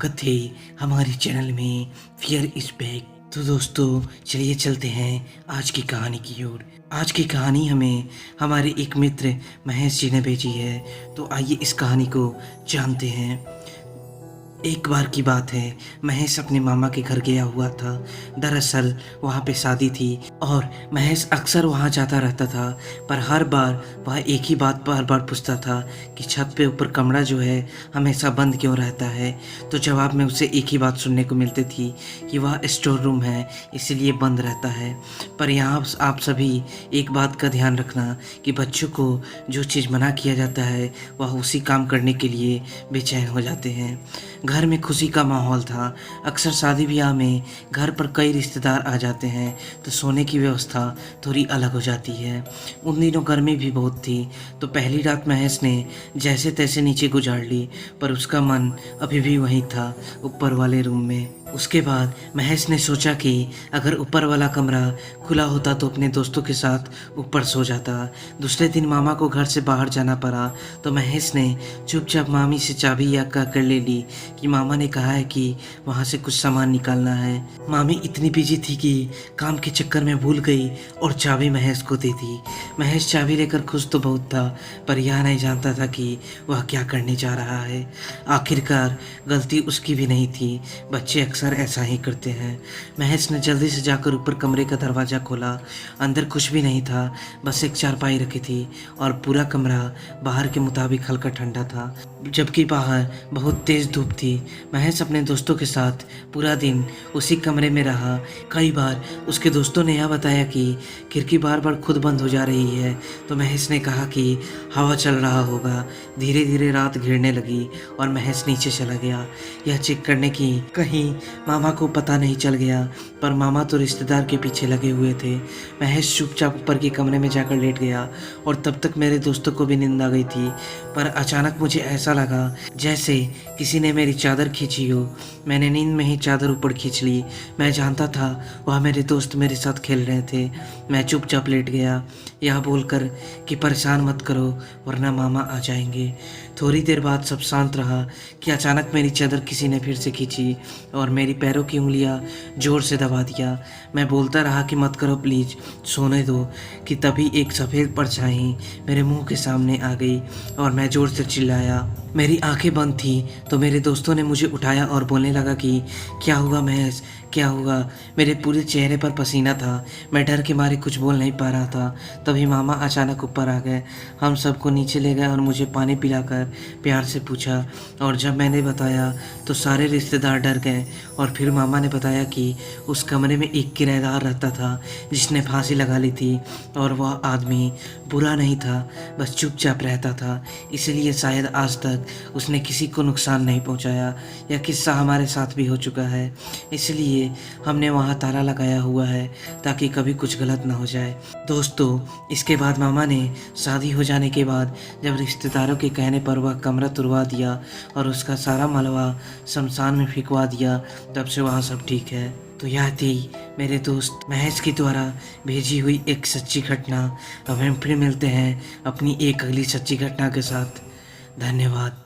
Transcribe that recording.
स्वागत है हमारे चैनल में फियर इज बैक। तो दोस्तों चलिए चलते हैं आज की कहानी की ओर। आज की कहानी हमें हमारे एक मित्र महेश जी ने भेजी है, तो आइए इस कहानी को जानते हैं। एक बार की बात है, महेश अपने मामा के घर गया हुआ था। दरअसल वहाँ पे शादी थी और महेश अक्सर वहाँ जाता रहता था, पर हर बार वह एक ही बात बार बार पूछता था कि छत पे ऊपर कमरा जो है हमेशा बंद क्यों रहता है। तो जवाब में उसे एक ही बात सुनने को मिलती थी कि वह स्टोर रूम है इसीलिए बंद रहता है। पर यहाँ आप सभी एक बात का ध्यान रखना कि बच्चों को जो चीज़ मना किया जाता है वह उसी काम करने के लिए बेचैन हो जाते हैं। घर में खुशी का माहौल था। अक्सर शादी ब्याह में घर पर कई रिश्तेदार आ जाते हैं तो सोने की व्यवस्था थोड़ी अलग हो जाती है। उन दिनों गर्मी भी बहुत थी, तो पहली रात महेश ने जैसे तैसे नीचे गुजार ली, पर उसका मन अभी भी वहीं था, ऊपर वाले रूम में। उसके बाद महेश ने सोचा कि अगर ऊपर वाला कमरा खुला होता तो अपने दोस्तों के साथ ऊपर सो जाता। दूसरे दिन मामा को घर से बाहर जाना पड़ा, तो महेश ने चुपचाप मामी से चाबी या कर ले ली कि मामा ने कहा है कि वहाँ से कुछ सामान निकालना है। मामी इतनी बिजी थी कि काम के चक्कर में भूल गई और चाबी महेश को दे दी। महेश चाबी लेकर खुश तो बहुत था, पर यह नहीं जानता था कि वह क्या करने जा रहा है। आखिरकार गलती उसकी भी नहीं थी, बच्चे अक्सर ऐसा ही करते हैं। महेश ने जल्दी से जाकर ऊपर कमरे का दरवाज़ा खोला। अंदर कुछ भी नहीं था, बस एक चारपाई रखी थी और पूरा कमरा बाहर के मुताबिक हल्का ठंडा था, जबकि बाहर बहुत तेज़ धूप थी। महेश अपने दोस्तों के साथ पूरा दिन उसी कमरे में रहा। कई बार उसके दोस्तों ने यह बताया कि खिड़की बार बार खुद बंद हो जा रही है, तो महेश ने कहा कि हवा चल रहा होगा। धीरे धीरे रात घिरने लगी और महेश नीचे चला गया यह चेक करने की कहीं मामा को पता नहीं चल गया, पर मामा तो रिश्तेदार के पीछे लगे हुए थे। महेश चुपचाप ऊपर के कमरे में जाकर लेट गया और तब तक मेरे दोस्तों को भी नींद आ गई थी। पर अचानक मुझे ऐसा लगा जैसे किसी ने मेरी चादर खींची हो। मैंने नींद में ही चादर ऊपर खींच ली। मैं जानता था वह मेरे दोस्त मेरे साथ खेल रहे थे। मैं चुपचाप लेट गया, यह बोलकर कि परेशान मत करो वरना मामा आ जाएंगे। थोड़ी देर बाद सब शांत रहा कि अचानक मेरी चादर किसी ने फिर से खींची और मेरी पैरों की उंगलियां जोर से दबा दिया। मैं बोलता रहा कि मत करो प्लीज़, सोने दो, कि तभी एक सफ़ेद परछाई मेरे मुंह के सामने आ गई और मैं ज़ोर से चिल्लाया। मेरी आंखें बंद थी तो मेरे दोस्तों ने मुझे उठाया और बोलने लगा कि क्या हुआ महेश, क्या हुआ। मेरे पूरे चेहरे पर पसीना था, मैं डर के मारे कुछ बोल नहीं पा रहा था। तभी मामा अचानक ऊपर आ गए, हम सबको नीचे ले गए और मुझे पानी पिलाकर प्यार से पूछा। और जब मैंने बताया तो सारे रिश्तेदार डर गए। और फिर मामा ने बताया कि उस कमरे में एक किराएदार रहता था जिसने फांसी लगा ली थी, और वह आदमी बुरा नहीं था, बस चुपचाप रहता था, इसलिए शायद आज तक उसने किसी को नुकसान नहीं पहुंचाया। यह किस्सा हमारे साथ भी हो चुका है, इसलिए हमने वहाँ ताला लगाया हुआ है ताकि कभी कुछ गलत ना हो जाए। दोस्तों इसके बाद मामा ने शादी हो जाने के बाद जब रिश्तेदारों के कहने पर वह कमरा तुड़वा दिया और उसका सारा मलबा शमशान में फेंकवा दिया, तब से वहाँ सब ठीक है। तो यह थी मेरे दोस्त महेश की द्वारा भेजी हुई एक सच्ची घटना। अब हम फिर मिलते हैं अपनी एक अगली सच्ची घटना के साथ। धन्यवाद।